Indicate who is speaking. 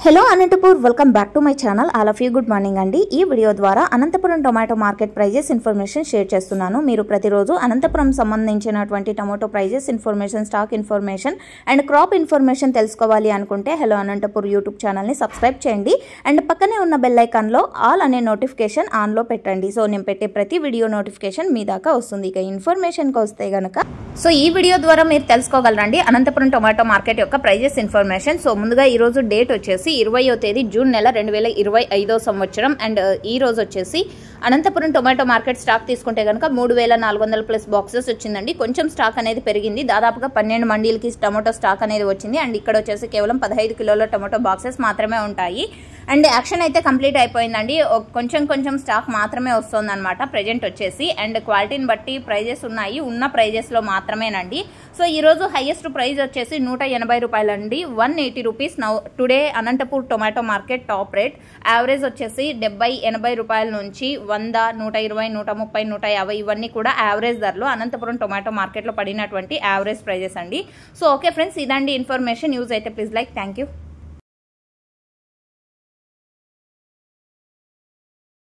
Speaker 1: Hello Anantapur welcome back to my channel all of you good morning అండి। ఈ video ద్వారా Anantapuram tomato market prices information share చేస్తున్నాను। మీరు ప్రతిరోజు అనంతపురం సంబంధించినటువంటి tomato prices information, stock information and crop information తెలుసుకోవాలి అనుకుంటే హలో అనంతపూర్ యూట్యూబ్ ఛానల్ని సబ్స్క్రైబ్ చేయండి అండ్ పక్కనే ఉన్న బెల్ ఐకాన్లో ఆల్ అనే నోటిఫికేషన్ ఆన్లో పెట్టండి। సో నేను పెట్టే ప్రతి వీడియో నోటిఫికేషన్ మీ దాకా వస్తుంది। ఇక ఇన్ఫర్మేషన్కి వస్తే గనక సో ఈ వీడియో ద్వారా మీరు తెలుసుకోగలరండి అనంతపురం టొమాటో మార్కెట్ యొక్క ప్రైజెస్ ఇన్ఫర్మేషన్। సో ముందుగా ఈ రోజు డేట్ వచ్చేసి 20వ తేదీ జూన్ నెల 2025 సంవత్సరం అండ్ ఈ రోజు వచ్చేసి అనంతపురం టొమాటో మార్కెట్ స్టాక్ తీసుకుంటే కనుక 3400 ప్లస్ బాక్సెస్ వచ్చిందండి। కొంచెం స్టాక్ అనేది పెరిగింది, దాదాపుగా 12 మండీలకి టొమాటో స్టాక్ అనేది వచ్చింది అండ్ ఇక్కడ వచ్చేసి కేవలం 15 కిలోల టొమాటో బాక్సెస్ మాత్రమే ఉంటాయి అండ్ యాక్షన్ అయితే కంప్లీట్ అయిపోయిందండి। కొంచెం స్టాక్ మాత్రమే వస్తుంది అనమాట ప్రెజెంట్ వచ్చేసి అండ్ క్వాలిటీని బట్టి ప్రైజెస్ ఉన్నాయి, ఉన్న ప్రైజెస్లో మాత్రమేనండి। సో ఈరోజు హైయెస్ట్ ప్రైస్ వచ్చేసి 180 రూపాయలు అండి, 180 rupees now today Anantapur tomato market top rate. Average వచ్చేసి 70-80 రూపాయల నుంచి 100, 120, 130, 150 ఇవన్నీ కూడా యావరేజ్ ధరలు అనంతపురం టొమాటో మార్కెట్లో పడినటువంటి యావరేజ్ ప్రైజెస్ అండి। సో ఓకే ఫ్రెండ్స్, ఇదండి ఇన్ఫర్మేషన్। యూజ్ అయితే ప్లీజ్ లైక్, థ్యాంక్ యూ।